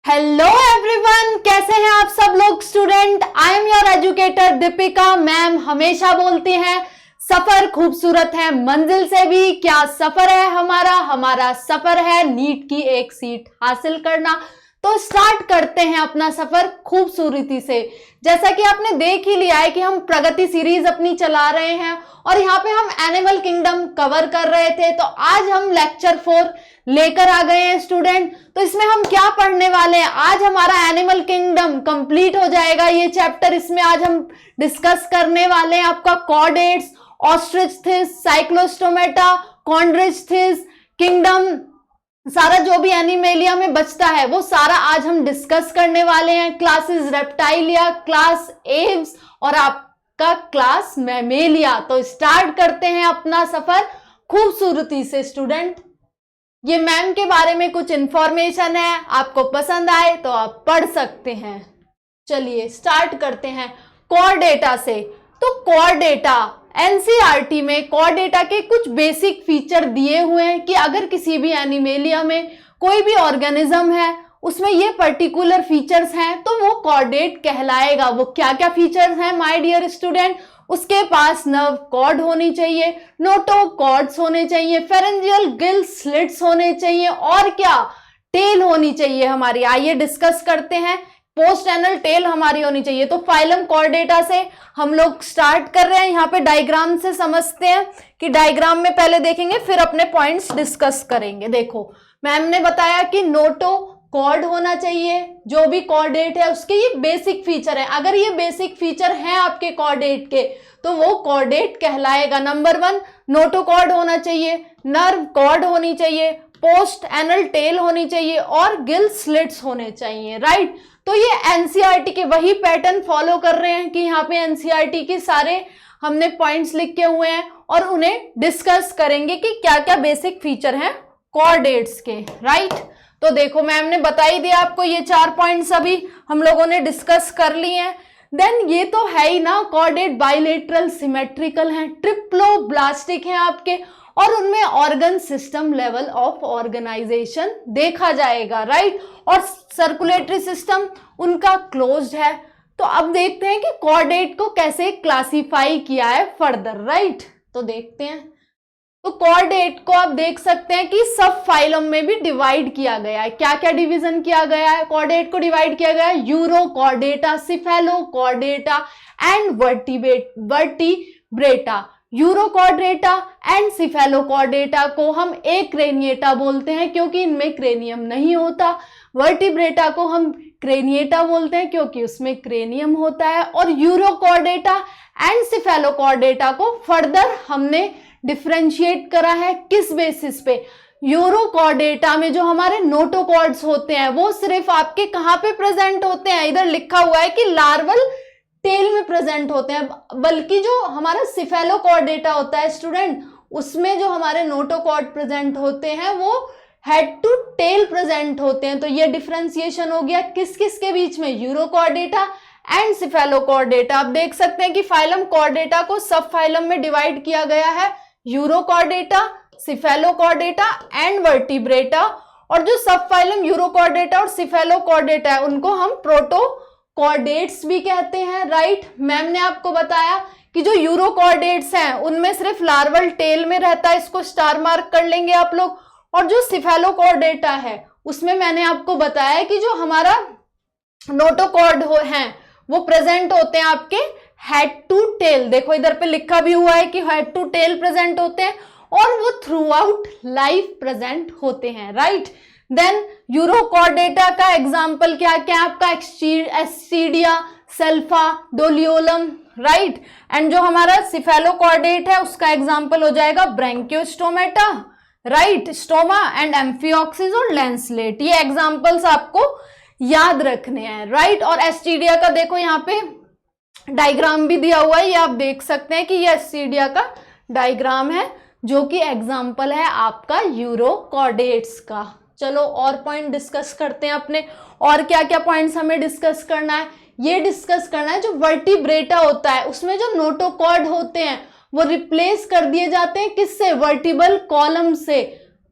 Hello everyone, कैसे हैं आप सब लोग student. I am your educator Deepika ma'am. हमेशा बोलती हैं सफर खूबसूरत है मंजिल से भी। क्या सफर है हमारा सफर है नीट की एक सीट हासिल करना। तो स्टार्ट करते हैं अपना सफर खूबसूरती से। जैसा कि आपने देख ही लिया है कि हम प्रगति सीरीज अपनी चला रहे हैं और यहाँ पे हम एनिमल किंगडम कवर कर रहे थे। तो आज हम लेक्चर 4 लेकर आ गए हैं स्टूडेंट। तो इसमें हम क्या पढ़ने वाले हैं, आज हमारा एनिमल किंगडम कंप्लीट हो जाएगा ये चैप्टर। इसमें आज हम डिस्कस करने वाले हैं आपका कॉर्डेट्स, ऑस्ट्रिचथिस, साइक्लोस्टोमेटा, कॉन्ड्रिचथिस, किंगडम, सारा जो भी एनिमेलिया में बचता है वो सारा आज हम डिस्कस करने वाले हैं। क्लासेस रेप्टाइलिया, क्लास एव्स और आपका क्लास मैमेलिया। तो स्टार्ट करते हैं अपना सफर खूबसूरती से स्टूडेंट। ये मैम के बारे में कुछ इंफॉर्मेशन है, आपको पसंद आए तो आप पढ़ सकते हैं। चलिए स्टार्ट करते हैं कोर डेटा से। तो कोर डेटा एनसीईआरटी में कोर डेटा के कुछ बेसिक फीचर दिए हुए हैं कि अगर किसी भी एनिमेलिया में कोई भी ऑर्गेनिज्म है उसमें ये पर्टिकुलर फीचर्स हैं तो वो कॉर्डेट कहलाएगा। वो क्या क्या फीचर्स हैं माय डियर स्टूडेंट, उसके पास नर्व कॉर्ड होनी चाहिए, नोटोकॉर्ड्स होने चाहिए, फेरेंजियल गिल स्लिट्स होने चाहिए और क्या टेल होनी चाहिए हमारी। आइए डिस्कस करते हैं। पोस्ट एनल टेल हमारी होनी चाहिए। तो फाइलम कॉर्डेटा से हम लोग स्टार्ट कर रहे हैं। यहाँ पे डायग्राम से समझते हैं कि डायग्राम में पहले देखेंगे फिर अपने पॉइंट्स डिस्कस करेंगे। देखो मैम ने बताया कि नोटो कॉर्ड होना चाहिए। जो भी कॉर्डेट है उसके ये बेसिक फीचर है। अगर ये बेसिक फीचर हैं आपके कॉर्डेट के तो वो कॉर्डेट कहलाएगा। नंबर 1 नोटोकॉर्ड होना चाहिए, नर्व कॉर्ड होनी चाहिए, पोस्ट एनल टेल होनी चाहिए और गिल स्लिट्स होने चाहिए। राइट। तो ये एनसीईआरटी के वही पैटर्न फॉलो कर रहे हैं कि यहाँ पे एनसीईआरटी के सारे हमने पॉइंट्स लिखे हुए हैं और उन्हें डिस्कस करेंगे कि क्या क्या बेसिक फीचर हैं कॉर्डेट्स के। राइट। तो देखो मैम ने बता ही दिया आपको, ये 4 पॉइंट्स अभी हम लोगों ने डिस्कस कर लिए हैं। देन ये तो है ही ना, कॉर्डेट बाइलेटरल सिमेट्रिकल हैं, ट्रिप्लोब्लास्टिक हैं आपके और उनमें organ system level of organization देखा जाएगा। राइट। और सर्कुलेटरी सिस्टम उनका क्लोज्ड है। तो अब देखते हैं कि कॉर्डेट को कैसे क्लासिफाई किया है फर्दर। राइट। तो देखते हैं। तो कॉर्डेट को आप देख सकते हैं कि सब फाइलम में भी डिवाइड किया गया है। क्या क्या डिवीजन किया गया है, कॉर्डेट को डिवाइड किया गया है, urochordata, cephalochordata and vertebrata. Urochordata and cephalochordata को हम एक्रेनिएटा बोलते हैं क्योंकि इनमें क्रेनियम नहीं होता। वर्टिब्रेटा को हम क्रेनिएटा बोलते हैं क्योंकि उसमें क्रेनियम होता है। और यूरोकॉर्डेटा एंड सिफेलोकॉर्डेटा को फर्दर हमने डिफरेंशिएट करा है किस बेसिस पे। यूरोकॉर्डेटा में जो हमारे नोटोकॉर्ड्स होते हैं वो सिर्फ आपके कहाँ पे प्रेजेंट होते हैं, इधर लिखा हुआ है कि लार्वल टेल में प्रेजेंट होते हैं। बल्कि जो हमारा सिफेलोकॉर्डेटा होता है स्टूडेंट उसमें जो हमारे नोटोकॉर्ड प्रेजेंट होते हैं वो हेड टू टेल प्रेजेंट होते हैं। तो ये डिफरेंशिएशन हो गया किस किस के बीच में, यूरोकॉर्डेटा एंड सिफेलोकॉर्डेटा। आप देख सकते हैं कि फाइलम कॉर्डेटा को सब फाइलम में डिवाइड किया गया है, यूरोकॉर्डेटा, सिफेलोकॉर्डेटा एंड वर्टिब्रेटा। और जो सब फाइलम यूरोकॉर्डेटा और सिफेलोकॉर्डेटा है उनको हम प्रोटोकॉर्डेट्स भी कहते हैं। राइट। मैम ने आपको बताया कि जो यूरोकॉर्डेट्स हैं उनमें सिर्फ लार्वल टेल में रहता है, इसको स्टार मार्क कर लेंगे आप लोग। और जो सिफेलोकॉर्डेटा है उसमें मैंने आपको बताया कि जो हमारा नोटोकॉर्ड हैं वो प्रेजेंट होते हैं आपके हेड टू टेल। देखो इधर पे लिखा भी हुआ है कि हेड टू टेल प्रेजेंट होते हैं और वो थ्रू आउट लाइफ प्रेजेंट होते हैं। राइट। देन यूरोकॉर्डेटा का एग्जाम्पल क्या क्या आपका एस्टीडिया, सल्फा, डोलियोलम। राइट। एंड जो हमारा सिफेलोकॉर्डेट है उसका एग्जाम्पल हो जाएगा branchiostoma. Right. Stoma and amphioxus और लैंसलेट। ये एग्जाम्पल्स आपको याद रखने हैं। राइट। और एस्टीडिया का देखो यहाँ पे डायग्राम भी दिया हुआ है, ये आप देख सकते हैं कि ये एस्टीडिया का डायग्राम है जो कि एग्जाम्पल है आपका यूरोकॉर्डेट्स का। चलो और पॉइंट डिस्कस करते हैं अपने। और क्या क्या पॉइंट्स हमें डिस्कस करना है, ये डिस्कस करना है जो वर्टिब्रेटा होता है उसमें जो नोटोकॉर्ड होते हैं वो रिप्लेस कर दिए जाते हैं किससे, वर्टिबल कॉलम से।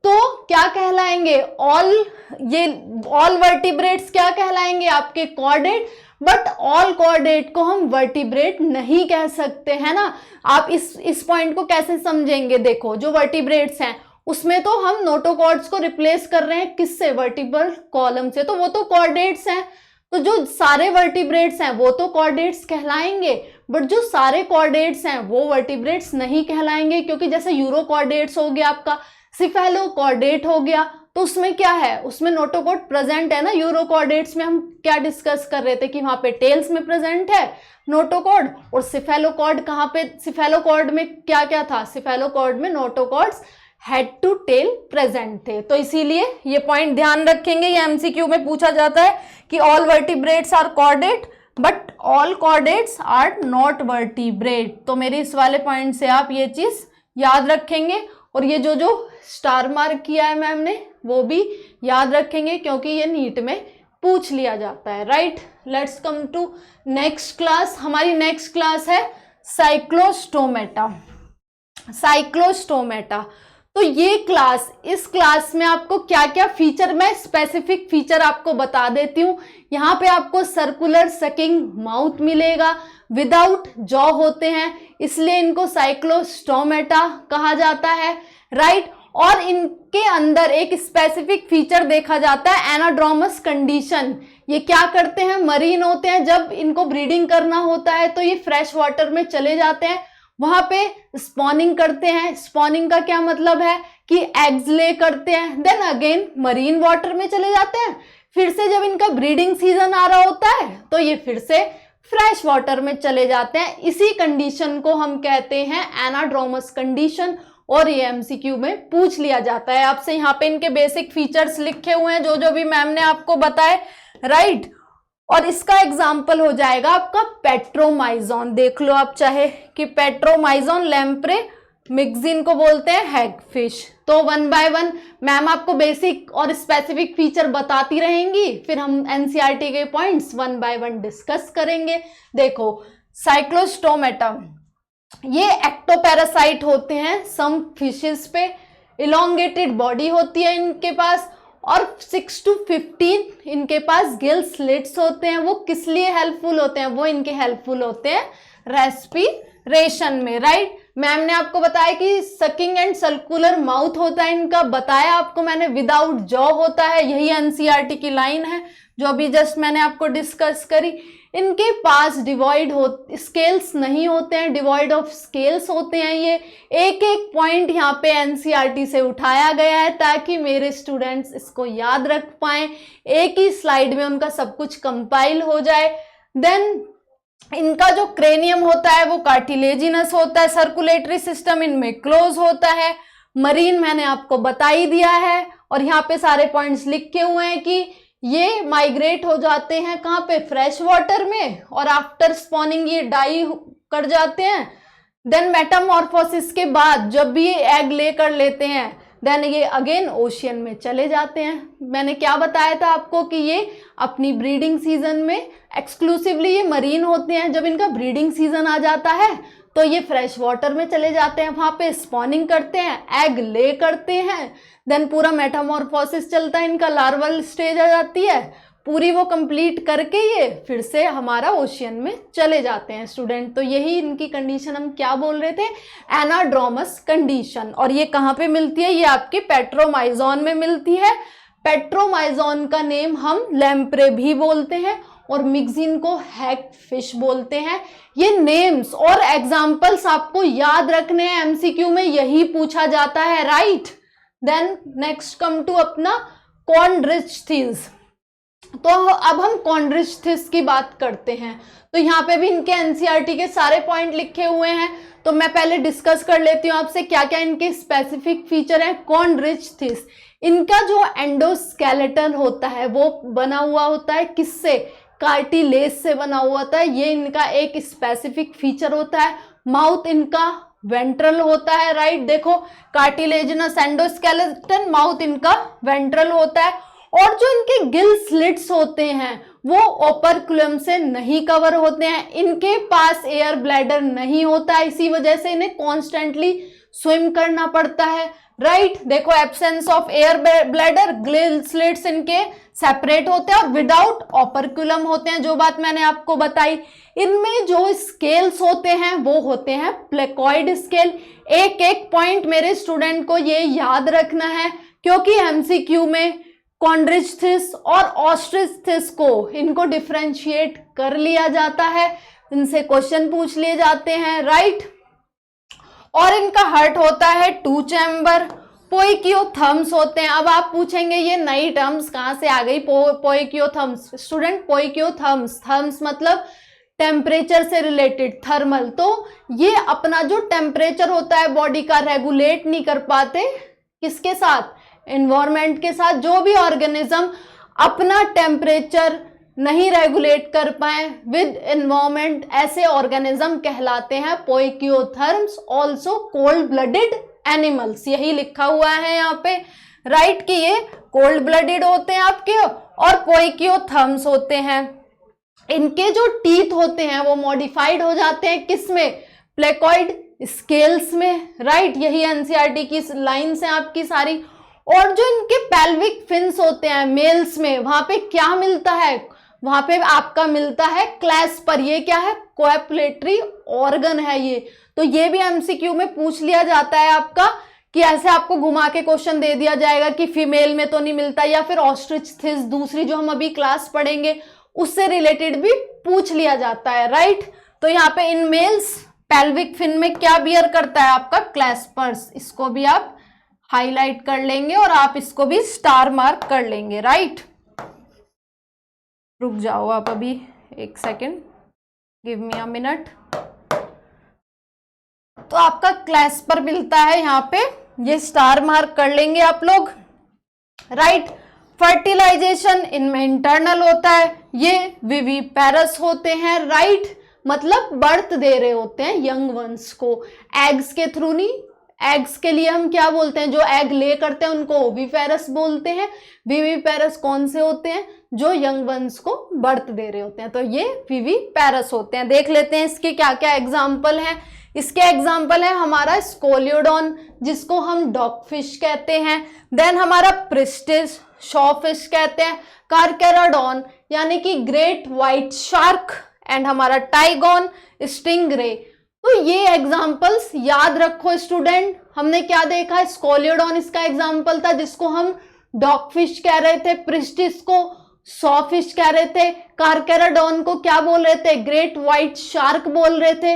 तो क्या कहलाएंगे, ऑल वर्टिब्रेट्स क्या कहलाएंगे, आपके कॉर्डेट। बट ऑल कॉर्डेट को हम वर्टिब्रेट नहीं कह सकते, है ना। आप इस पॉइंट को कैसे समझेंगे, देखो जो वर्टिब्रेट्स हैं उसमें तो हम नोटोकॉर्ड्स को रिप्लेस कर रहे हैं किससे, वर्टिब्रल कॉलम से, तो वो तो कॉर्डेट्स हैं। तो जो सारे वर्टिब्रेट्स हैं वो तो कॉर्डेट्स कहलाएंगे, बट जो सारे कॉर्डेट्स हैं वो वर्टिब्रेट्स नहीं कहलाएंगे, क्योंकि जैसे यूरोकॉर्डेट्स हो गया, आपका सिफेलोकॉर्डेट हो गया, तो उसमें क्या है, उसमें नोटोकॉर्ड प्रेजेंट है ना। यूरोकॉर्डेट्स में हम क्या डिस्कस कर रहे थे कि वहां पे टेल्स में प्रेजेंट है नोटोकॉर्ड, और सिफेलोकॉर्ड कहाँ पे, सिफेलोकॉर्ड में क्या क्या था, सिफेलोकॉर्ड में नोटोकॉर्ड्स हेड टू टेल प्रेजेंट थे। तो इसीलिए ये पॉइंट ध्यान रखेंगे, ये एमसीक्यू में पूछा जाता है कि all vertebrates are chordate but all chordates are not vertebrate. तो मेरे इस वाले पॉइंट से आप ये चीज याद रखेंगे, और ये जो स्टार मार्क किया है मैम ने वो भी याद रखेंगे, क्योंकि ये नीट में पूछ लिया जाता है, right. Let's come to next class. हमारी नेक्स्ट क्लास है साइक्लोस्टोमेटा। साइक्लोस्टोमेटा, तो ये क्लास, इस क्लास में आपको क्या क्या फीचर, मैं स्पेसिफिक फीचर आपको बता देती हूँ। यहाँ पे आपको सर्कुलर सकिंग माउथ मिलेगा, विदाउट जॉ होते हैं, इसलिए इनको साइक्लोस्टोमेटा कहा जाता है, राइट। और इनके अंदर एक स्पेसिफिक फीचर देखा जाता है, एनाड्रोमस कंडीशन। ये क्या करते हैं, मरीन होते हैं, जब इनको ब्रीडिंग करना होता है तो ये फ्रेश वाटर में चले जाते हैं, वहां पे स्पॉनिंग करते हैं। स्पॉनिंग का क्या मतलब है कि एग्स ले करते हैं, देन अगेन मरीन वाटर में चले जाते हैं, फिर से जब इनका ब्रीडिंग सीजन आ रहा होता है तो ये फिर से फ्रेश वाटर में चले जाते हैं। इसी कंडीशन को हम कहते हैं एनाड्रोमस कंडीशन, और ये एमसीक्यू में पूछ लिया जाता है आपसे। यहाँ पे इनके बेसिक फीचर्स लिखे हुए हैं जो भी मैम ने आपको बताए, राइट। और इसका एग्जाम्पल हो जाएगा आपका पेट्रोमाइजोन, देख लो आप चाहे कि पेट्रोमाइजोन, लैम्प्रे मिक्सिन को बोलते हैं हैगफिश। तो 1 बाय 1 मैम आपको बेसिक और स्पेसिफिक फीचर बताती रहेंगी, फिर हम एनसीईआरटी के पॉइंट्स 1 बाय 1 डिस्कस करेंगे। देखो साइक्लोस्टोमेटा, ये एक्टोपैरासाइट होते हैं सम फिशेस पे, इलोंगेटेड बॉडी होती है इनके पास, और 6 to 15 इनके पास गिल स्लिट्स होते हैं। वो किस लिए हेल्पफुल होते हैं, वो इनके हेल्पफुल होते हैं रेस्पिरेशन में, राइट। मैम ने आपको बताया कि सकिंग एंड सर्कुलर माउथ होता है इनका, बताया आपको मैंने, विदाउट जॉ होता है, यही एनसीईआरटी की लाइन है जो अभी जस्ट मैंने आपको डिस्कस करी। इनके पास डिवॉइड स्केल्स नहीं होते हैं, डिवॉइड ऑफ स्केल्स होते हैं। ये एक एक पॉइंट यहाँ पे एनसीईआरटी से उठाया गया है ताकि मेरे स्टूडेंट्स इसको याद रख पाएं, एक ही स्लाइड में उनका सब कुछ कंपाइल हो जाए। देन इनका जो क्रेनियम होता है वो कार्टिलेजिनस होता है, सर्कुलेटरी सिस्टम इनमें क्लोज होता है, मरीन मैंने आपको बता ही दिया है, और यहाँ पे सारे पॉइंट्स लिखे हुए हैं कि ये माइग्रेट हो जाते हैं कहाँ पे, फ्रेश वाटर में, और आफ्टर स्पॉनिंग ये डाई कर जाते हैं। देन मेटामॉर्फोसिस के बाद जब भी ये एग ले कर लेते हैं, देन ये अगेन ओशियन में चले जाते हैं। मैंने क्या बताया था आपको कि ये अपनी ब्रीडिंग सीजन में एक्सक्लूसिवली ये मरीन होते हैं, जब इनका ब्रीडिंग सीजन आ जाता है तो ये फ्रेश वाटर में चले जाते हैं, वहां पे स्पॉनिंग करते हैं, एग ले करते हैं, देन पूरा मेटामॉर्फोसिस चलता है, इनका लार्वल स्टेज आ जाती है, पूरी वो कंप्लीट करके ये फिर से हमारा ओशियन में चले जाते हैं स्टूडेंट। तो यही इनकी कंडीशन हम क्या बोल रहे थे, एनाड्रोमस कंडीशन। और ये कहाँ पे मिलती है, ये आपके पेट्रोमाइजोन में मिलती है। पेट्रोमाइजोन का नेम हम लैम्प्रे भी बोलते हैं और मिक्सिन को हैगफिश बोलते हैं। ये नेम्स और एग्जाम्पल्स आपको याद रखने हैं, एमसीक्यू में यही पूछा जाता है, right. Then next come to अपना कॉन्ड्रिचथिस। तो अब हम कॉन्ड्रिचथिस की बात करते हैं। तो यहाँ पे भी इनके एनसीईआरटी के सारे पॉइंट लिखे हुए हैं, तो मैं पहले डिस्कस कर लेती हूँ आपसे क्या क्या इनके स्पेसिफिक फीचर हैं। कॉन्ड्रिचथिस, इनका जो एंडोस्केलेटन होता है वो बना हुआ होता है किससे, कार्टिलेज से बना हुआ होता है। ये इनका एक स्पेसिफिक फीचर होता है। माउथ इनका वेंट्रल होता है, राइट। देखो कार्टिलेजिनस एंडोस्केलेटन, माउथ इनका वेंट्रल होता है। और जो इनके गिल स्लिट्स होते हैं वो ओपर्कुलम से नहीं कवर होते हैं, इनके पास एयर ब्लैडर नहीं होता है, इसी वजह से इन्हें कॉन्स्टेंटली स्विम करना पड़ता है, राइट। देखो absence of air bladder, gill slits इनके सेपरेट होते हैं और विदाउट ऑपरक्यूलम होते हैं, जो बात मैंने आपको बताई। इनमें जो स्केल्स होते हैं वो होते हैं प्लेकॉइड स्केल। एक एक पॉइंट मेरे स्टूडेंट को ये याद रखना है, क्योंकि एमसीक्यू में कॉन्ड्रिचथिस और ऑस्ट्रिचथिस को इनको डिफरेंशिएट कर लिया जाता है, इनसे क्वेश्चन पूछ लिए जाते हैं, राइट। और इनका हार्ट होता है 2 चैम्बर। पोइकियोथर्म्स होते हैं। अब आप पूछेंगे ये नई टर्म्स कहाँ से आ गई, पोइकियोथर्म्स। स्टूडेंट पोइकियोथर्म्स, थर्म्स मतलब टेम्परेचर से रिलेटेड, थर्मल। तो ये अपना जो टेम्परेचर होता है बॉडी का रेगुलेट नहीं कर पाते, किसके साथ, एनवायरमेंट के साथ। जो भी ऑर्गेनिज्म अपना टेम्परेचर नहीं रेगुलेट कर पाए विद एनवायरमेंट, ऐसे ऑर्गेनिज्म कहलाते हैं पोइकियोथर्म्स, ऑल्सो कोल्ड ब्लडेड एनिमल्स। यही लिखा हुआ है यहाँ पे, राइट, कि ये कोल्ड ब्लडेड होते हैं आपके और पोइकियोथर्म्स होते हैं। इनके जो टीथ होते हैं वो मॉडिफाइड हो जाते हैं, किसमें, प्लेकॉइड स्केल्स में, राइट। यही एनसीईआरटी की लाइन्स हैं आपकी सारी। और जो इनके पेल्विक फिन्स होते हैं मेल्स में, वहां पे क्या मिलता है, वहां पे आपका मिलता है क्लैस्पर। ये क्या है, कोएपुलेटरी ऑर्गन है ये। तो ये भी एमसीक्यू में पूछ लिया जाता है आपका, कि ऐसे आपको घुमा के क्वेश्चन दे दिया जाएगा कि फीमेल में तो नहीं मिलता, या फिर ऑस्ट्रिचथिस दूसरी जो हम अभी क्लास पढ़ेंगे उससे रिलेटेड भी पूछ लिया जाता है, राइट। तो यहाँ पे इन मेल्स पेल्विक फिन में क्या बियर करता है आपका, क्लैस्पर्स। इसको भी आप हाईलाइट कर लेंगे और आप इसको भी स्टार मार्क कर लेंगे, राइट। रुक जाओ आप अभी एक second, give me a minute. तो आपका क्लैस्पर मिलता है यहाँ पे, ये स्टार मार्क कर लेंगे आप लोग, राइट। फर्टिलाइजेशन इनमें इंटरनल होता है, ये विविपेरस होते हैं, राइट, मतलब बर्थ दे रहे होते हैं यंग वंस को, एग्स के थ्रू नहीं। एग्स के लिए हम क्या बोलते हैं, जो एग ले करते हैं उनको ओविपेरस बोलते हैं। विविपेरस कौन से होते हैं, जो यंग वंस को बर्थ दे रहे होते हैं, तो ये विविपेरस होते हैं। देख लेते हैं इसके क्या क्या एग्जाम्पल हैं। इसके एग्जाम्पल है हमारा स्कोलियोडॉन, जिसको हम डॉगफिश कहते हैं। देन हमारा प्रिस्टिस, शॉफिश कहते हैं। कार्केराडॉन यानी कि ग्रेट व्हाइट शार्क, एंड हमारा टाइगॉन, स्टिंगरे। तो ये एग्जाम्पल्स याद रखो स्टूडेंट। हमने क्या देखा, स्कोलियोडॉन इसका एग्जाम्पल था जिसको हम डॉगफिश कह रहे थे, प्रिस्टिस को सॉफिश कह रहे थे, कार्केराडॉन को क्या बोल रहे थे, ग्रेट व्हाइट शार्क बोल रहे थे,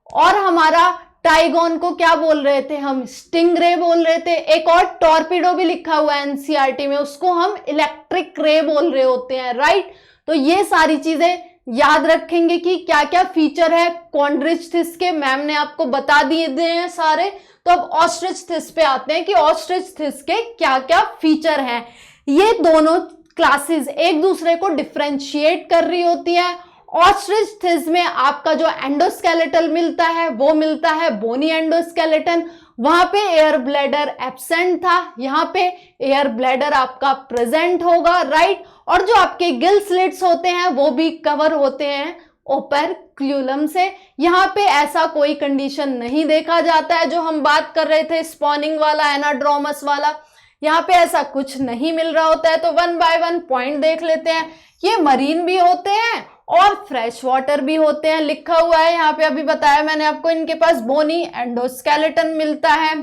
और हमारा टाइगॉन को क्या बोल रहे थे हम, स्टिंगरे बोल रहे थे। एक और टॉर्पिडो भी लिखा हुआ है एनसीईआरटी में, उसको हम इलेक्ट्रिक रे बोल रहे होते हैं, राइट। तो ये सारी चीजें याद रखेंगे कि क्या क्या फीचर है कॉन्ड्रिचथिस के, मैम ने आपको बता दिए हैं सारे। तो अब ऑस्ट्रिचथिस पे आते हैं कि ऑस्ट्रिचथिस के क्या क्या फीचर हैं। ये दोनों क्लासेस एक दूसरे को डिफरेंशिएट कर रही होती है। ऑस्ट्रिचथिस में आपका जो एंडोस्केलेटल मिलता है वो मिलता है बोनी एंडोस्केलेटन, वहां पे एयर ब्लैडर एब्सेंट था, यहाँ पे एयर ब्लैडर आपका प्रेजेंट होगा, राइट। और जो आपके गिल स्लिट्स होते हैं वो भी कवर होते हैं ओपेरक्यूलम से। यहाँ पे ऐसा कोई कंडीशन नहीं देखा जाता है जो हम बात कर रहे थे स्पॉनिंग वाला, एनाड्रोमस वाला, यहाँ पे ऐसा कुछ नहीं मिल रहा होता है। तो 1 बाय 1 पॉइंट देख लेते हैं। ये मरीन भी होते हैं और फ्रेश वाटर भी होते हैं, लिखा हुआ है यहाँ पे, अभी बताया मैंने आपको। इनके पास बोनी एंडोस्केलेटन मिलता है।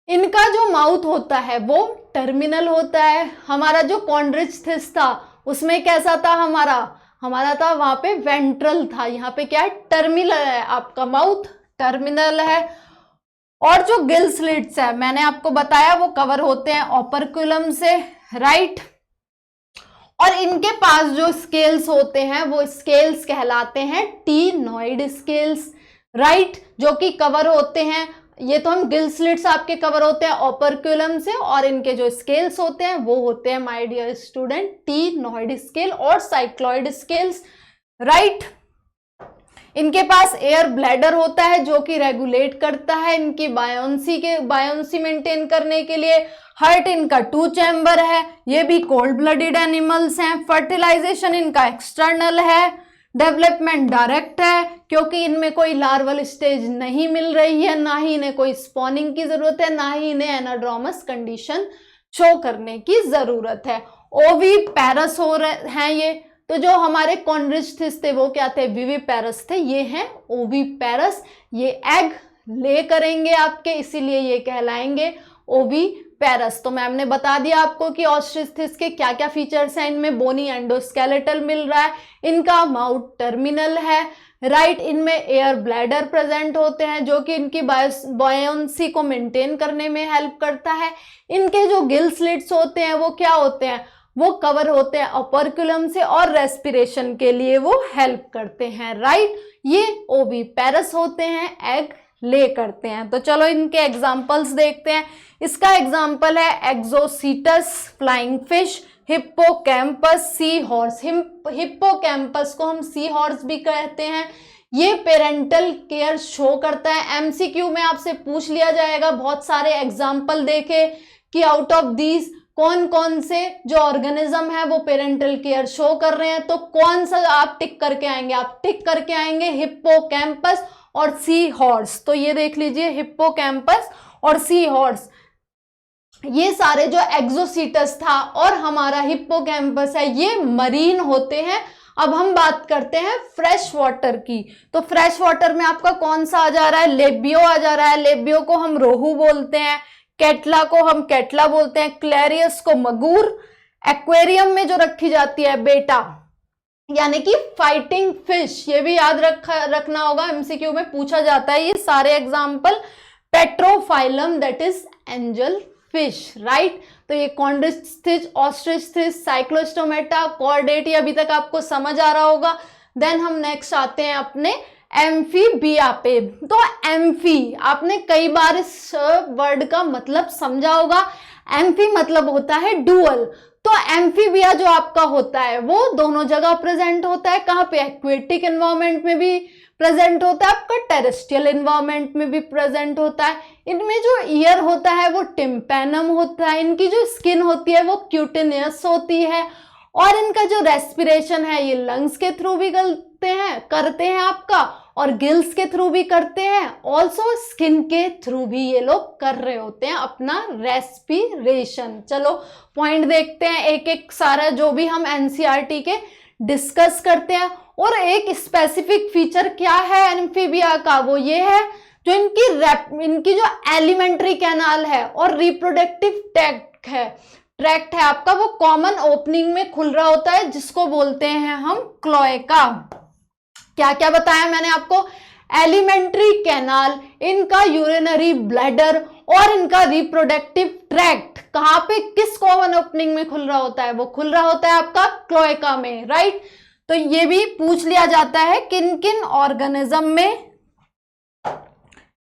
इनका जो माउथ होता है वो टर्मिनल होता है। हमारा जो कॉन्ड्रिचथिस था उसमें कैसा था, हमारा था वहां पे वेंट्रल था, यहाँ पे क्या है, टर्मिनल है, आपका माउथ टर्मिनल है। और जो गिल स्लिट्स है मैंने आपको बताया वो कवर होते हैं ओपर्कुलम से, राइट। और इनके पास जो स्केल्स होते हैं वो स्केल्स कहलाते हैं टीनॉइड स्केल्स, राइट, जो कि कवर होते हैं, ये तो हम गिल स्लिट्स आपके कवर होते हैं ओपर्क्यूलम से, और इनके जो स्केल्स होते हैं वो होते हैं my dear student ctenoid scale और साइक्लॉइड स्केल्स, राइट। इनके पास एयर ब्लैडर होता है जो कि रेगुलेट करता है इनकी बायोन्सी मेंटेन करने के लिए। हार्ट इनका 2 चैम्बर है, ये भी कोल्ड ब्लडेड एनिमल्स हैं। फर्टिलाइजेशन इनका एक्सटर्नल है, डेवलपमेंट डायरेक्ट है क्योंकि इनमें कोई लार्वल स्टेज नहीं मिल रही है, ना ही इन्हें कोई स्पॉनिंग की जरूरत है, ना ही इन्हें एनाड्रोमस कंडीशन शो करने की जरूरत है। ओवी पैरस हो रहे हैं ये, तो जो हमारे कॉन्ड्रिस्थिस थे वो क्या थे, विवी पैरस थे, ये हैं ओवी पैरस। ये एग ले करेंगे आपके, इसीलिए ये कहलाएंगे ओवी पैरस। तो मैम ने बता दिया आपको कि ऑस्ट्रिस्थिस के क्या क्या फीचर्स हैं, इनमें बोनी एंडोस्केलेटल मिल रहा है, इनका माउथ टर्मिनल है, राइट, इनमें एयर ब्लैडर प्रेजेंट होते हैं जो कि इनकी बायोन्सी को मेंटेन करने में हेल्प करता है। इनके जो गिल स्लिट्स होते हैं वो क्या होते हैं, वो कवर होते हैं ऑपर्कुलम से और रेस्पिरेशन के लिए वो हेल्प करते हैं, राइट। ये ओवी पैरस होते हैं, एग ले करते हैं। तो चलो इनके एग्जाम्पल्स देखते हैं। इसका एग्जाम्पल है एक्सोसीटस flying fish, hippocampus sea horse. Hippocampus को हम सी हॉर्स भी कहते हैं। ये पेरेंटल केयर शो करता है। एमसीक्यू में आपसे पूछ लिया जाएगा बहुत सारे एग्जाम्पल देके कि आउट ऑफ दीज कौन कौन से जो ऑर्गेनिज्म है वो पेरेंटल केयर शो कर रहे हैं, तो कौन सा आप टिक करके आएंगे, आप टिक करके आएंगे हिप्पोकैम्पस और सी हॉर्स। तो ये देख लीजिए हिप्पोकैम्पस और सी हॉर्स, ये सारे जो एक्सोसीटस था और हमारा हिप्पोकैम्पस है ये मरीन होते हैं। अब हम बात करते हैं फ्रेश वाटर की। तो फ्रेश वाटर में आपका कौन सा आ जा रहा है, लेबियो आ जा रहा है। लेबियो को हम रोहू बोलते हैं, कैटला को हम कैटला बोलते हैं, क्लेरियस को मगूर। एक्वेरियम में जो रखी जाती है बेटा यानी कि फाइटिंग फिश, ये भी याद रखना होगा, एमसीक्यू में पूछा जाता है ये सारे example. Pterophyllum that is angel fish, right. तो ये कॉन्ड्रिस्थिस, ऑस्ट्रिस्थिस, साइक्लोस्टोमेटा, कॉर्डेट, ये अभी तक आपको समझ आ रहा होगा। देन हम नेक्स्ट आते हैं अपने एम्फीबिया पे। तो एम्फी, आपने कई बार इस वर्ड का मतलब समझा होगा। एम्फी मतलब होता है डुअल। तो एम्फीबिया जो आपका होता है वो दोनों जगह प्रेजेंट होता है। कहाँ पे, एक्वेटिक एनवायरमेंट में भी प्रेजेंट होता है, आपका टेरेस्ट्रियल एनवायरमेंट में भी प्रेजेंट होता है। इनमें जो ईयर होता है वो टिम्पैनम होता है, इनकी जो स्किन होती है वो क्यूटेनियस होती है, और इनका जो रेस्पिरेशन है ये लंग्स के थ्रू भी करते हैं आपका, और गिल्स के थ्रू भी करते हैं, ऑल्सो स्किन के थ्रू भी ये लोग कर रहे होते हैं अपना रेस्पिरेशन। चलो पॉइंट देखते हैं एक एक सारा जो भी हम एनसीईआरटी के डिस्कस करते हैं। और एक स्पेसिफिक फीचर क्या है एम्फीबिया का, वो ये है जो इनकी जो एलिमेंट्री कैनाल है और रिप्रोडक्टिव ट्रैक्ट है आपका, वो कॉमन ओपनिंग में खुल रहा होता है जिसको बोलते हैं हम क्लोएका। क्या क्या बताया मैंने आपको, एलिमेंट्री कैनाल, इनका यूरिनरी ब्लैडर और इनका रिप्रोडक्टिव ट्रैक्ट कहां पे, किस कॉमन ओपनिंग में खुल रहा होता है, वो खुल रहा होता है आपका क्लोएका में, राइट। तो ये भी पूछ लिया जाता है किन किन ऑर्गेनिज्म में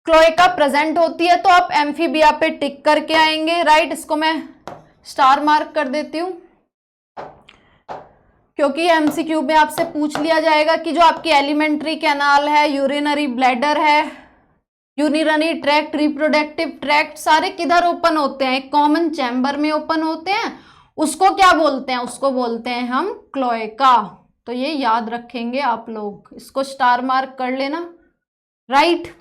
क्लोएका प्रेजेंट होती है। तो आप एम्फीबिया पे टिक करके आएंगे, राइट। इसको मैं स्टार मार्क कर देती हूं क्योंकि एमसीक्यू में आपसे पूछ लिया जाएगा कि जो आपकी एलिमेंट्री कैनाल है, यूरिनरी ब्लैडर है, यूरिनरी ट्रैक्ट, रिप्रोडक्टिव ट्रैक्ट, सारे किधर ओपन होते हैं, एक कॉमन चैम्बर में ओपन होते हैं। उसको क्या बोलते हैं, उसको बोलते हैं हम क्लोएका। तो ये याद रखेंगे आप लोग, इसको स्टार मार्क कर लेना, राइट।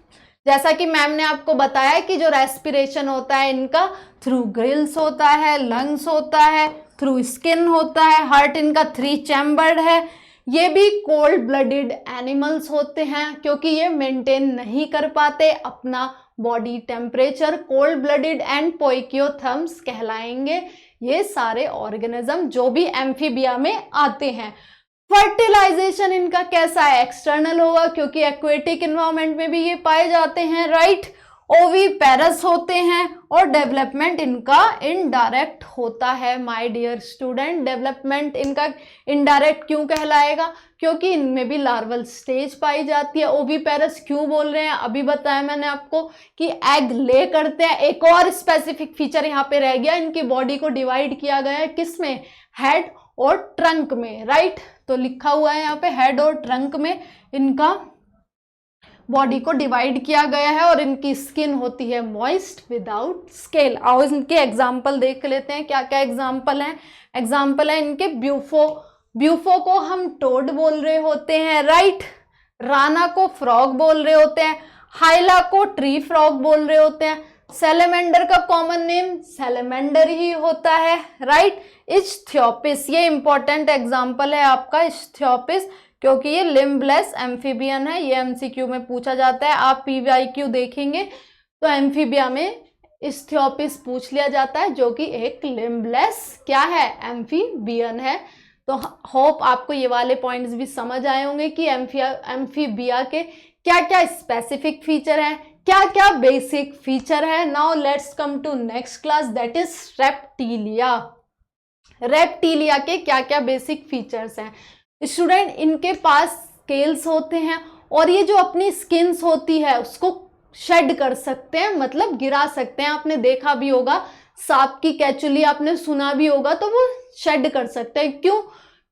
जैसा कि मैम ने आपको बताया कि जो रेस्पिरेशन होता है इनका थ्रू ग्रिल्स होता है, लंग्स होता है, थ्रू स्किन होता है, हार्ट इनका 3 चैम्बर्ड है। ये भी कोल्ड ब्लडेड एनिमल्स होते हैं क्योंकि ये मेंटेन नहीं कर पाते अपना body temperature. Cold blooded and poikilotherms कहलाएंगे ये सारे ऑर्गेनिज्म जो भी एम्फीबिया में आते हैं। फर्टिलाइजेशन इनका कैसा है, एक्सटर्नल होगा क्योंकि एक्वेटिक एनवायरनमेंट में भी ये पाए जाते हैं, राइट। ओवी पैरस होते हैं और डेवलपमेंट इनका इनडायरेक्ट होता है माय डियर स्टूडेंट। डेवलपमेंट इनका इनडायरेक्ट क्यों कहलाएगा, क्योंकि इनमें भी लार्वल स्टेज पाई जाती है। ओवी पैरस क्यों बोल रहे हैं, अभी बताया मैंने आपको कि एग ले करते हैं। एक और स्पेसिफिक फीचर यहाँ पे रह गया, इनकी बॉडी को डिवाइड किया गया है किसमें, हेड और ट्रंक में, राइट। तो लिखा हुआ है यहाँ पे हेड और ट्रंक में इनका बॉडी को डिवाइड किया गया है, और इनकी स्किन होती है मॉइस्ट विदाउट स्केल। आओ इनके एग्जाम्पल देख लेते हैं क्या क्या एग्जाम्पल हैं। एग्जाम्पल है इनके ब्यूफो ब्यूफो को हम टोड बोल रहे होते हैं, राइट। राना को फ्रॉग बोल रहे होते हैं, हाइला को ट्री फ्रॉग बोल रहे होते हैं, सैलेमेंडर का कॉमन नेम सैलेमेंडर ही होता है, राइट। इच्थियोपिस, ये इंपॉर्टेंट एग्जाम्पल है आपका इच्थियोपिस, क्योंकि ये लिम्बलेस एम्फीबियन है, ये एमसीक्यू में पूछा जाता है। आप पीवाईक्यू देखेंगे तो एम्फीबिया में इच्थियोपिस पूछ लिया जाता है, जो कि एक लिम्बलेस क्या है, एम्फीबियन है। तो होप आपको ये वाले पॉइंट्स भी समझ आए होंगे कि एम्फीबिया के क्या क्या स्पेसिफिक फीचर हैं, क्या क्या बेसिक फीचर है। Now let's come to next class, that is reptilia. Reptilia के क्या क्या बेसिक फीचर्स हैं स्टूडेंट, इनके पास स्केल्स होते हैं और ये जो अपनी स्किन्स होती है उसको शेड कर सकते हैं, मतलब गिरा सकते हैं। आपने देखा भी होगा सांप की कैचुली आपने सुना भी होगा, तो वो शेड कर सकते हैं। क्यों?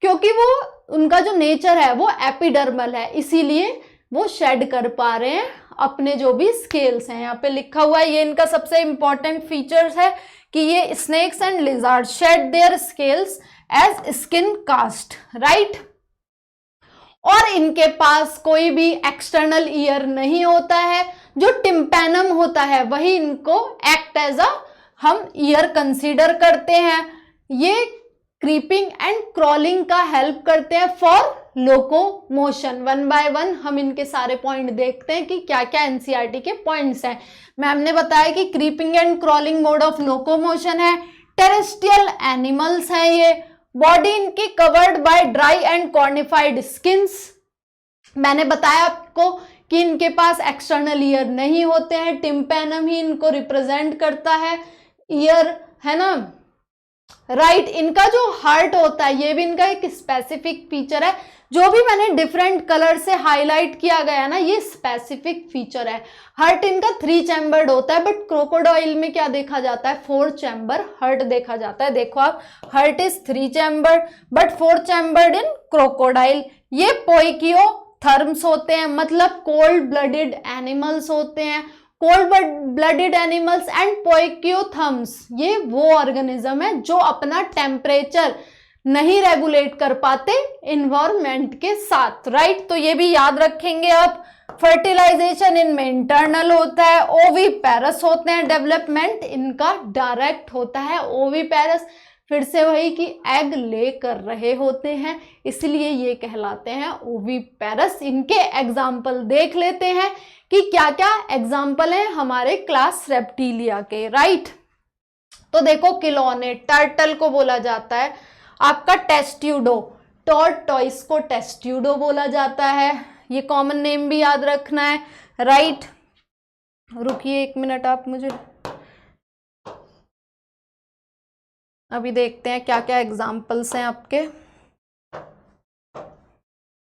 क्योंकि वो उनका जो नेचर है वो एपिडर्मल है, इसीलिए वो शेड कर पा रहे हैं अपने जो भी स्केल्स हैं। यहाँ पे लिखा हुआ है, ये इनका सबसे इंपॉर्टेंट फीचर्स है कि ये snakes and lizard shed their scales as skin cast, right. और इनके पास कोई भी एक्सटर्नल ईयर नहीं होता है, जो टिम्पैनम होता है वही इनको एक्ट एज अ हम ईयर कंसीडर करते हैं। ये क्रीपिंग एंड क्रॉलिंग का हेल्प करते हैं for locomotion. One by one हम इनके सारे पॉइंट देखते हैं कि क्या क्या एनसीईआरटी के पॉइंट्स हैं। मैम ने बताया कि creeping and crawling mode of locomotion है, टेरेस्ट्रियल एनिमल्स हैं ये, बॉडी इनकी covered by dry and cornified skins. मैंने बताया आपको कि इनके पास एक्सटर्नल ईयर नहीं होते हैं, टिम्पैनम ही इनको रिप्रेजेंट करता है, ईयर है ना, राइट। इनका जो हार्ट होता है ये भी इनका एक स्पेसिफिक फीचर है, जो भी मैंने डिफरेंट कलर से हाईलाइट किया गया ना ये स्पेसिफिक फीचर है। हार्ट इनका 3 चैम्बर्ड होता है, बट क्रोकोडाइल में क्या देखा जाता है, 4 चैम्बर हार्ट देखा जाता है। देखो आप, heart is 3 chambered but 4 chambered in crocodile. ये पोइकियोथर्म्स होते हैं, मतलब कोल्ड ब्लडेड एनिमल्स होते हैं। कोल्ड ब्लडेड एनिमल्स एंड पोइकियोथर्म्स ये वो ऑर्गेनिज्म है जो अपना टेम्परेचर नहीं रेगुलेट कर पाते इन्वायरमेंट के साथ, राइट। तो ये भी याद रखेंगे आप। फर्टिलाइजेशन इनमें इंटरनल होता है, ओवीपेरस होते हैं, डेवलपमेंट इनका डायरेक्ट होता है। ओवीपेरस फिर से वही कि एग ले कर रहे होते हैं, इसलिए ये कहलाते हैं ओवीपेरस। इनके एग्जाम्पल देख लेते हैं कि क्या क्या एग्जाम्पल हैं हमारे क्लास रेप्टिलिया के, राइट। तो देखो, किलोने टर्टल को बोला जाता है आपका टेस्ट्यूडो, टॉर्टॉइस को टेस्ट्यूडो बोला जाता है। ये कॉमन नेम भी याद रखना है, राइट। रुकिए 1 मिनट आप, मुझे अभी देखते हैं क्या क्या एग्जाम्पल्स हैं आपके।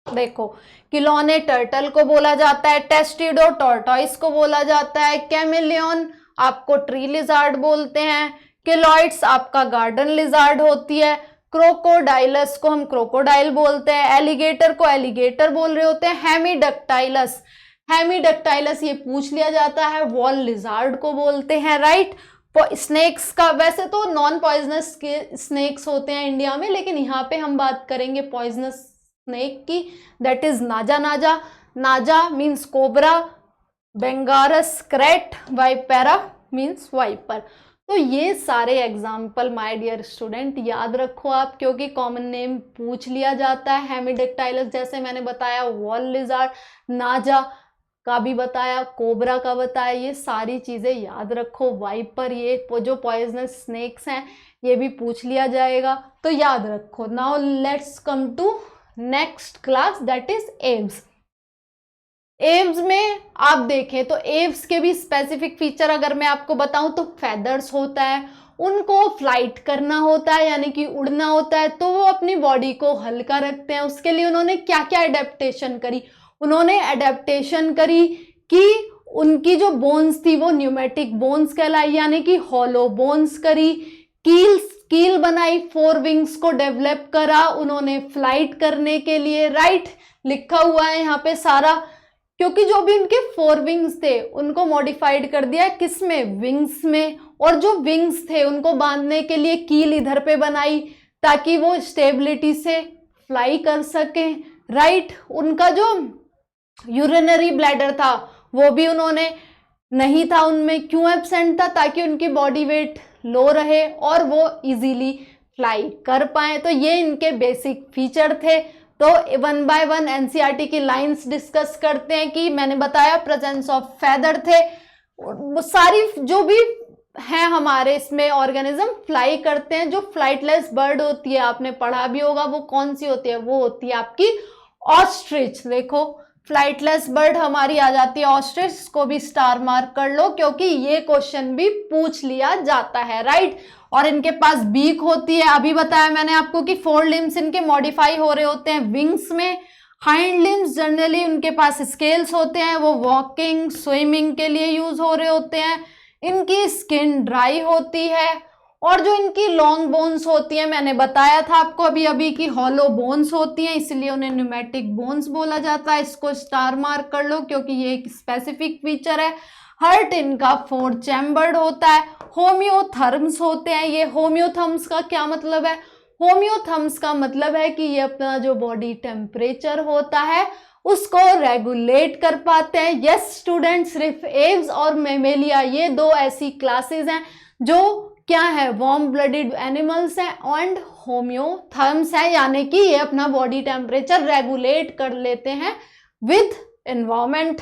देखो, किलोने टर्टल को बोला जाता है, टेस्टिडो टॉर्टॉइस को बोला जाता है, कैमिलियन आपको ट्री लिजार्ड बोलते हैं, किलॉइड्स आपका गार्डन लिजार्ड होती है, क्रोकोडाइलस को हम क्रोकोडाइल बोलते हैं, एलिगेटर को एलिगेटर बोल रहे होते हैं, हेमीडक्टाइलस हेमीडक्टाइलस ये पूछ लिया जाता है, वॉल लिजार्ड को बोलते हैं, राइट। स्नेक्स का, वैसे तो नॉन पॉइजनस के स्नेक्स होते हैं इंडिया में, लेकिन यहाँ पे हम बात करेंगे पॉइजनस स्नेक की, that is Naja. Naja means cobra, Bungarus krait, Vipera means viper. तो ये सारे एग्जाम्पल माय डियर स्टूडेंट याद रखो आप, क्योंकि कॉमन नेम पूछ लिया जाता है। हेमीडक्टाइलस जैसे मैंने बताया, वॉल लिजार्ड, नाजा का भी बताया, कोबरा का बताया, ये सारी चीजें याद रखो। वाइपर, ये जो पॉइजनस स्नेक्स हैं ये भी पूछ लिया जाएगा, तो याद रखो। Now let's come to next class, that is aves. Aves में आप देखें तो एव्स के भी स्पेसिफिक फीचर अगर मैं आपको बताऊं तो फेदर्स होता है, उनको फ्लाइट करना होता है यानी कि उड़ना होता है, तो वो अपनी बॉडी को हल्का रखते हैं। उसके लिए उन्होंने क्या क्या एडेप्टेशन करी, उन्होंने एडेप्टेशन करी कि उनकी जो बोन्स थी वो न्यूमेटिक बोन्स कहलाई, यानी कि हॉलो बोन्स करी, कील बनाई, 4 विंग्स को डेवलप करा उन्होंने फ्लाइट करने के लिए, राइट। लिखा हुआ है यहाँ पे सारा, क्योंकि जो भी उनके 4 विंग्स थे उनको मॉडिफाइड कर दिया किसमें, विंग्स में। और जो विंग्स थे उनको बांधने के लिए कील इधर पे बनाई ताकि वो स्टेबिलिटी से फ्लाई कर सकें, राइट। उनका जो यूरिनरी ब्लैडर था वो भी उन्होंने नहीं था उनमें, क्यों एब्सेंट था? ताकि उनकी बॉडी वेट लो रहे और वो इजीली फ्लाई कर पाए। तो ये इनके बेसिक फीचर थे। तो 1 बाय 1 एनसीईआरटी की लाइंस डिस्कस करते हैं कि मैंने बताया प्रेजेंस ऑफ फेदर थे, वो सारी जो भी हैं हमारे इसमें ऑर्गेनिज्म फ्लाई करते हैं। जो फ्लाइटलेस बर्ड होती है, आपने पढ़ा भी होगा, वो कौन सी होती है? वो होती है आपकी ऑस्ट्रिच। देखो फ्लाइटलेस बर्ड हमारी आ जाती है ऑस्ट्रिच, को भी स्टार मार्क कर लो क्योंकि ये क्वेश्चन भी पूछ लिया जाता है, राइट। और इनके पास बीक होती है, अभी बताया मैंने आपको कि 4 लिम्स इनके मॉडिफाई हो रहे होते हैं विंग्स में। हाइंड लिम्स जनरली उनके पास स्केल्स होते हैं, वो वॉकिंग स्विमिंग के लिए यूज हो रहे होते हैं। इनकी स्किन ड्राई होती है और जो इनकी लॉन्ग बोन्स होती हैं, मैंने बताया था आपको अभी अभी की हॉलो बोन्स होती हैं, इसलिए उन्हें न्यूमेटिक बोन्स बोला जाता है। इसको स्टार मार्क कर लो क्योंकि ये एक स्पेसिफिक फीचर है। हार्ट इनका 4 चैम्बर्ड होता है। होम्योथर्म्स होते हैं ये। होम्योथर्म्स का क्या मतलब है? होम्योथर्म्स का मतलब है कि ये अपना जो बॉडी टेम्परेचर होता है उसको रेगुलेट कर पाते हैं। यस स्टूडेंट, सिर्फ एव्स और मेमेलिया ये 2 ऐसी क्लासेस हैं जो क्या है, वार्म ब्लडेड एनिमल्स हैं एंड होम्योथर्म्स हैं, यानी कि ये अपना बॉडी टेम्परेचर रेगुलेट कर लेते हैं विद एनवायरमेंट।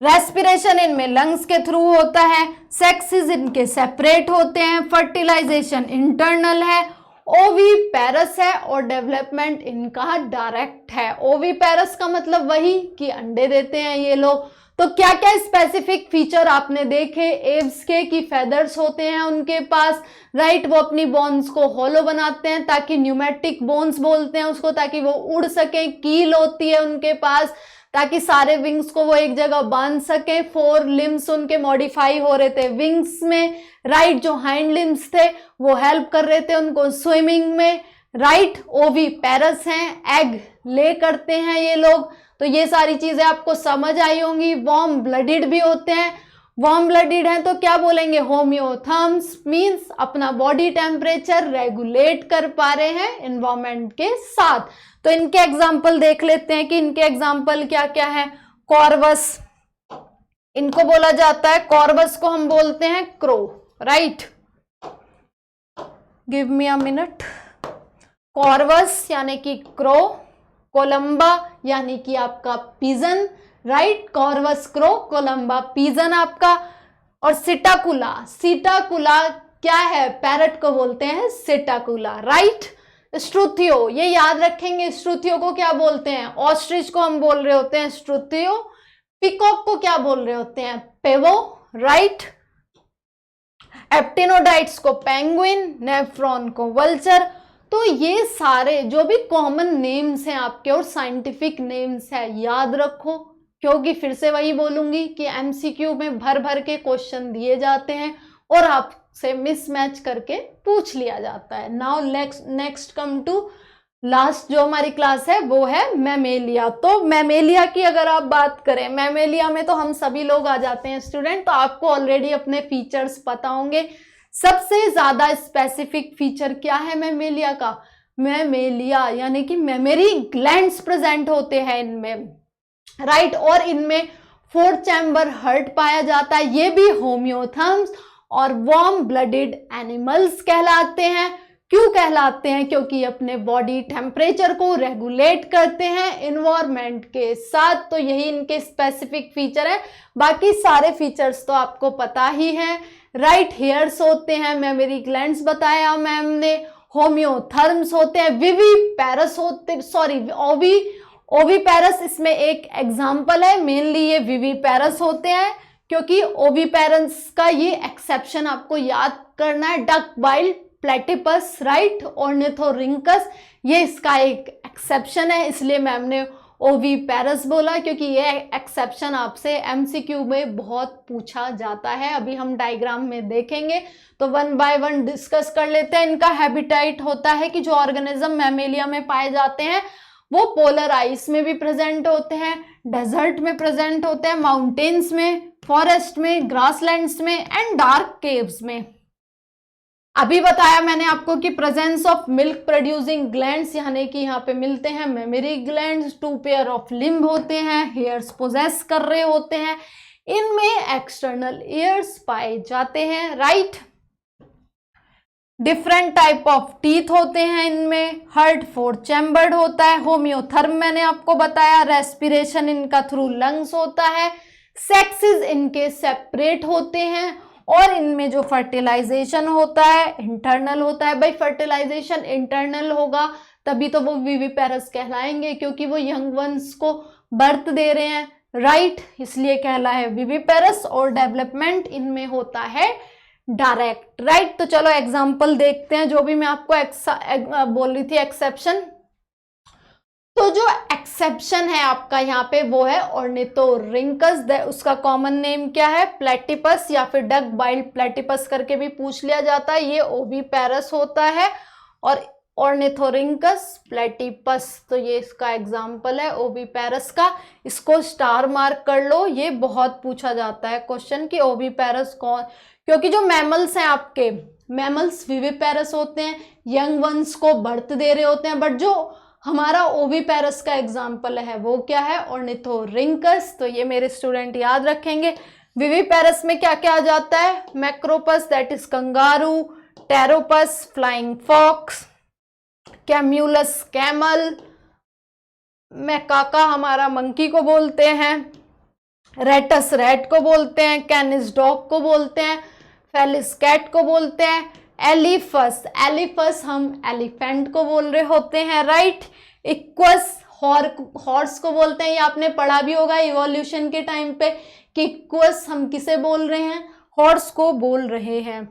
रेस्पिरेशन इनमें लंग्स के थ्रू होता है। सेक्सेस इनके सेपरेट होते हैं। फर्टिलाइजेशन इंटरनल है। ओवीपेरस है और डेवलपमेंट इनका डायरेक्ट है। ओवीपेरस का मतलब वही कि अंडे देते हैं ये लोग। तो क्या क्या स्पेसिफिक फीचर आपने देखे एव्स के, कि फेदर्स होते हैं उनके पास, राइट। वो अपनी बोन्स को होलो बनाते हैं ताकि न्यूमेटिक बोन्स बोलते हैं उसको, ताकि वो उड़ सके। कील होती है उनके पास ताकि सारे विंग्स को वो एक जगह बांध सके। 4 लिम्स उनके मॉडिफाई हो रहे थे विंग्स में, राइट। जो हाइंड लिम्स थे वो हेल्प कर रहे थे उनको स्विमिंग में, राइट। ओवीपेरस हैं, एग ले करते हैं ये लोग। तो ये सारी चीजें आपको समझ आई होंगी। वार्म ब्लडेड भी होते हैं। वार्म ब्लडेड हैं तो क्या बोलेंगे? होम्योथर्म्स मींस अपना बॉडी टेम्परेचर रेगुलेट कर पा रहे हैं एनवायरमेंट के साथ। तो इनके एग्जाम्पल देख लेते हैं कि इनके एग्जाम्पल क्या क्या है। कॉर्वस इनको बोला जाता है, कॉर्वस को हम बोलते हैं crow, right. Give me a minute. Corvus यानी कि क्रो, कोलंबा यानी कि आपका pigeon, right. Corvus crow, Columba pigeon आपका। और सिटाकुला, सिटाकुला क्या है? पैरट को बोलते हैं सिटाकुला, राइट। स्ट्रुथियो, ये याद रखेंगे, स्ट्रुथियो को क्या बोलते हैं? ऑस्ट्रिच को हम बोल रहे होते हैं स्ट्रुथियो। पिकॉक को क्या बोल रहे होते हैं? पेवो, राइट। एप्टिनोडाइट्स को पेंगुइन, नेफ्रॉन को वल्चर। तो ये सारे जो भी कॉमन नेम्स हैं आपके और साइंटिफिक नेम्स है याद रखो, क्योंकि फिर से वही बोलूंगी कि एमसीक्यू में भर भर के क्वेश्चन दिए जाते हैं और आपसे मिसमैच करके पूछ लिया जाता है। Now next come to last जो हमारी क्लास है वो है मैमेलिया। तो मैमेलिया की अगर आप बात करें, मैमेलिया में तो हम सभी लोग आ जाते हैं स्टूडेंट, तो आपको ऑलरेडी अपने फीचर्स पता होंगे। सबसे ज्यादा स्पेसिफिक फीचर क्या है मैमेलिया का? मैमेलिया यानी कि मेमोरी ग्लैंड्स प्रेजेंट होते हैं इनमें, राइट। और इनमें 4 चैम्बर हार्ट पाया जाता है। ये भी होम्योथर्म्स और वार्म ब्लडेड एनिमल्स कहलाते हैं। क्यों कहलाते हैं? क्योंकि अपने बॉडी टेम्परेचर को रेगुलेट करते हैं एनवायरनमेंट के साथ। तो यही इनके स्पेसिफिक फीचर है। बाकी सारे फीचर्स तो आपको पता ही है, राइट। हेयर्स होते हैं, मेमोरी ग्लैंड्स बताया मैम ने, होम्योथर्म्स होते हैं, विविपेरस होते, सॉरी ओविपेरस इसमें एक एग्जाम्पल है। मेनली ये विविपेरस होते हैं क्योंकि ओविपेरस का ये एक्सेप्शन आपको याद करना है। Duck billed platypus, right. Ornithorhynchus ये इसका एक एक्सेप्शन है, इसलिए मैम ने ओविपेरस बोला क्योंकि ये एक्सेप्शन आपसे एमसीक्यू में बहुत पूछा जाता है। अभी हम डायग्राम में देखेंगे तो 1 बाय 1 डिस्कस कर लेते हैं। इनका हैबिटेट होता है कि जो ऑर्गेनिज्म मैमेलिया में पाए जाते हैं वो पोलर आइस में भी प्रेजेंट होते हैं, डेजर्ट में प्रेजेंट होते हैं, माउंटेन्स में, फॉरेस्ट में, ग्रासलैंड्स में एंड डार्क केव्स में। अभी बताया मैंने आपको कि presence of milk producing glands यानी कि यहाँ पे मिलते हैं mammary glands, 2 pair of limb होते हैं, हेयर्स पोजेस कर रहे होते हैं, इनमें एक्सटर्नल ईयर्स पाए जाते हैं, right. Different type of teeth होते हैं इनमें, हार्ट 4 चैम्बर्ड होता है, होम्योथर्म मैंने आपको बताया, रेस्पिरेशन इनका थ्रू लंग्स होता है, सेक्सेस इनके सेपरेट होते हैं, और इनमें जो फर्टिलाइजेशन होता है इंटरनल होता है। भाई फर्टिलाइजेशन इंटरनल होगा तभी तो वो विविपेरस कहलाएंगे, क्योंकि वो यंग वंस को बर्थ दे रहे हैं, राइट, इसलिए कहला है विविपेरस। और डेवलपमेंट इनमें होता है डायरेक्ट, राइट। तो चलो एग्जांपल देखते हैं, जो भी मैं आपको बोल रही थी एक्सेप्शन। तो जो एक्सेप्शन है आपका यहाँ पे वो है ऑर्निथोरिंकस, उसका कॉमन नेम क्या है, प्लेटिपस, या फिर डक बाइल्ड प्लेटिपस करके भी पूछ लिया जाता है, ये ओविपेरस होता है। और ऑर्निथोरिंकस प्लेटिपस, तो ये इसका एग्जाम्पल है ओविपेरस का, इसको स्टार मार्क कर लो, ये बहुत पूछा जाता है क्वेश्चन कि ओविपेरस कौन, क्योंकि जो मैमल्स हैं आपके, मैमल्स विविपेरस होते हैं, यंग वंस को बर्थ दे रहे होते हैं, बट जो हमारा ओविपेरस का एग्जाम्पल है वो क्या है, ऑर्निथोरिंकस। तो ये मेरे स्टूडेंट याद रखेंगे। विविपेरस में क्या क्या आ जाता है, Macropus that is kangaroo, Pteropus flying fox, Camelus camel, Macaca हमारा मंकी को बोलते हैं, रेटस रैट को बोलते हैं, कैनिस डॉग को बोलते हैं, फेलिस कैट को बोलते हैं, एलिफस, एलिफस हम एलिफेंट को बोल रहे होते हैं, राइट। इक्वस हॉर्स को बोलते हैं, ये आपने पढ़ा भी होगा इवोल्यूशन के टाइम पे कि इक्वस हम किसे बोल रहे हैं, हॉर्स को बोल रहे हैं।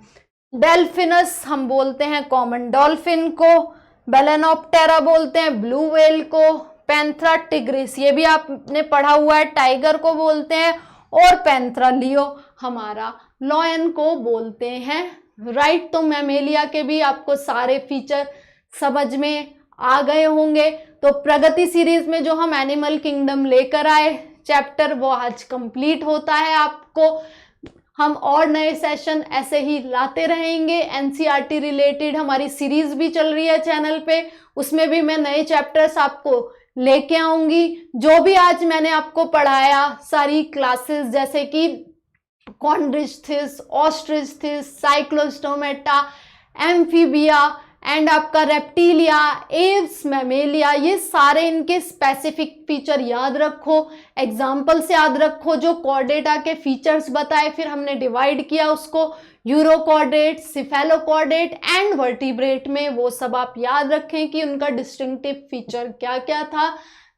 डेल्फिनस हम बोलते हैं कॉमन डॉल्फिन को, बेलेनोप्टेरा बोलते हैं ब्लू व्हेल को, पैंथरा टिग्रिस ये भी आपने पढ़ा हुआ है टाइगर को बोलते हैं, और पैंथरा लियो हमारा लॉयन को बोलते हैं, राइट। तो मैमेलिया के भी आपको सारे फीचर समझ में आ गए होंगे। तो प्रगति सीरीज में जो हम एनिमल किंगडम लेकर आए चैप्टर वो आज कंप्लीट होता है। आपको हम और नए सेशन ऐसे ही लाते रहेंगे। एनसीईआरटी रिलेटेड हमारी सीरीज भी चल रही है चैनल पे, उसमें भी मैं नए चैप्टर्स आपको लेके आऊंगी। जो भी आज मैंने आपको पढ़ाया सारी क्लासेस, जैसे कि कॉन्ड्रिस्थ्रिस, ऑस्ट्रिस्थ्रिस, साइक्लोस्टोमेटा, एम्फीबिया एंड आपका रेप्टिलिया, एव्स, मैमेलिया, ये सारे इनके स्पेसिफिक फीचर याद रखो, एग्जाम्पल से याद रखो। जो कॉर्डेटा के फीचर्स बताए फिर हमने डिवाइड किया उसको यूरोकॉर्डेट, सिफेलोकॉर्डेट एंड वर्टिब्रेट में, वो सब आप याद रखें कि उनका डिस्टिंक्टिव फीचर क्या क्या था,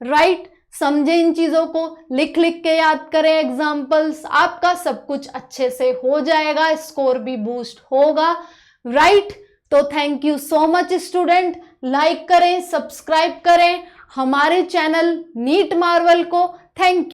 राइट। समझे इन चीजों को, लिख लिख के याद करें एग्जाम्पल्स, आपका सब कुछ अच्छे से हो जाएगा, स्कोर भी बूस्ट होगा, राइट। तो thank you so much student, like करें, सब्सक्राइब करें हमारे चैनल नीट मार्वल को। Thank you.